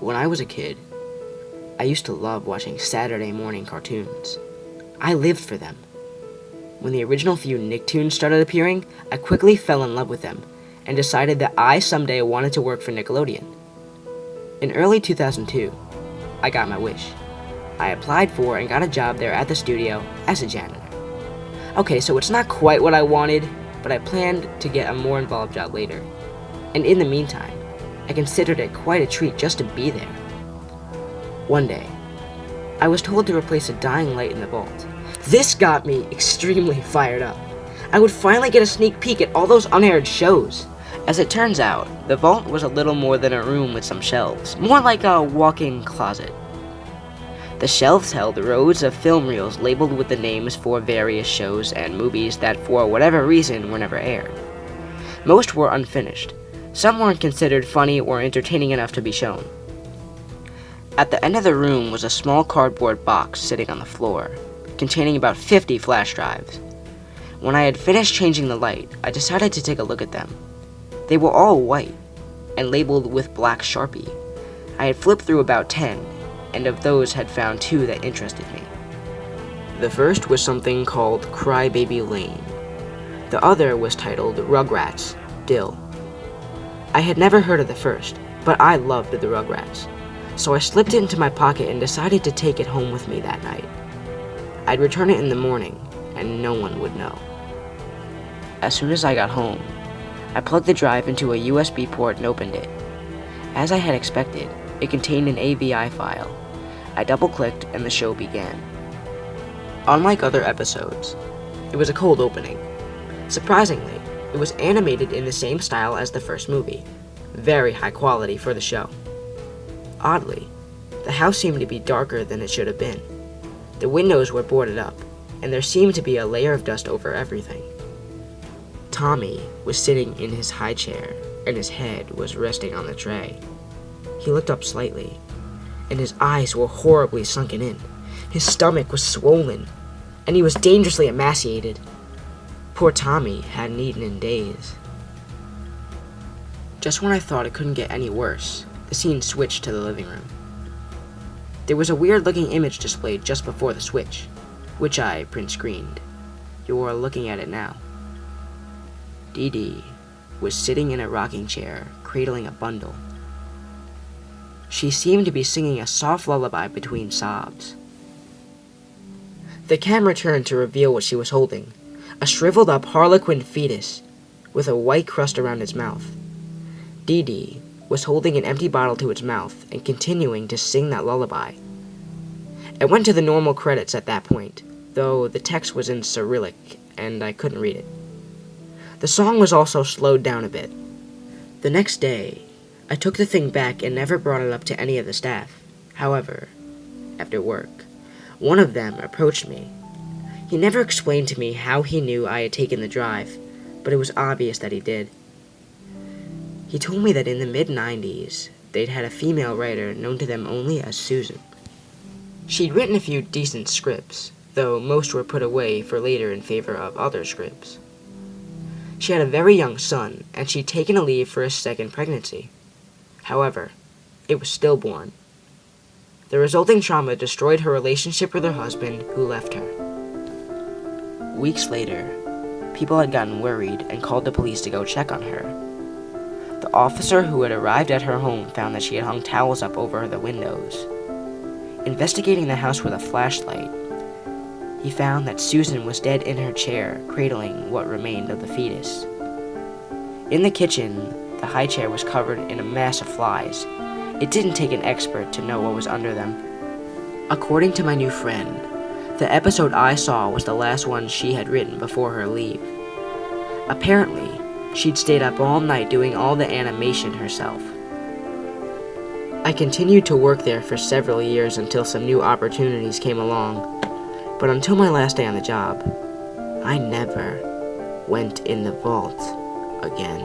When I was a kid, I used to love watching Saturday morning cartoons. I lived for them. When the original few Nicktoons started appearing, I quickly fell in love with them and decided that I someday wanted to work for Nickelodeon. In early 2002, I got my wish. I applied for and got a job there at the studio as a janitor. Okay, so it's not quite what I wanted, but I planned to get a more involved job later. And in the meantime, I considered it quite a treat just to be there. One day, I was told to replace a dying light in the vault. This got me extremely fired up. I would finally get a sneak peek at all those unaired shows. As it turns out, the vault was a little more than a room with some shelves, more like a walk-in closet. The shelves held rows of film reels labeled with the names for various shows and movies that for whatever reason were never aired. Most were unfinished. Some weren't considered funny or entertaining enough to be shown. At the end of the room was a small cardboard box sitting on the floor, containing about 50 flash drives. When I had finished changing the light, I decided to take a look at them. They were all white and labeled with black Sharpie. I had flipped through about 10, and of those had found 2 that interested me. The first was something called Crybaby Lane. The other was titled Rugrats, Dill. I had never heard of the first, but I loved the Rugrats, so I slipped it into my pocket and decided to take it home with me that night. I'd return it in the morning, and no one would know. As soon as I got home, I plugged the drive into a USB port and opened it. As I had expected, it contained an AVI file. I double-clicked and the show began. Unlike other episodes, it was a cold opening. Surprisingly, it was animated in the same style as the first movie. Very high quality for the show. Oddly, the house seemed to be darker than it should have been. The windows were boarded up, and there seemed to be a layer of dust over everything. Tommy was sitting in his high chair, and his head was resting on the tray. He looked up slightly, and his eyes were horribly sunken in. His stomach was swollen, and he was dangerously emaciated. Poor Tommy hadn't eaten in days. Just when I thought it couldn't get any worse, the scene switched to the living room. There was a weird-looking image displayed just before the switch, which I print-screened. You are looking at it now. Dee Dee was sitting in a rocking chair, cradling a bundle. She seemed to be singing a soft lullaby between sobs. The camera turned to reveal what she was holding, a shriveled-up harlequin fetus with a white crust around its mouth. Dee Dee was holding an empty bottle to its mouth and continuing to sing that lullaby. It went to the normal credits at that point, though the text was in Cyrillic and I couldn't read it. The song was also slowed down a bit. The next day, I took the thing back and never brought it up to any of the staff. However, after work, one of them approached me. He never explained to me how he knew I had taken the drive, but it was obvious that he did. He told me that in the mid-90s, they'd had a female writer known to them only as Susan. She'd written a few decent scripts, though most were put away for later in favor of other scripts. She had a very young son, and she'd taken a leave for a second pregnancy. However, it was stillborn. The resulting trauma destroyed her relationship with her husband, who left her. Weeks later, people had gotten worried and called the police to go check on her. The officer who had arrived at her home found that she had hung towels up over the windows. Investigating the house with a flashlight, he found that Susan was dead in her chair, cradling what remained of the fetus. In the kitchen, the high chair was covered in a mass of flies. It didn't take an expert to know what was under them. According to my new friend, the episode I saw was the last one she had written before her leave. Apparently, she'd stayed up all night doing all the animation herself. I continued to work there for several years until some new opportunities came along. But until my last day on the job, I never went in the vault again.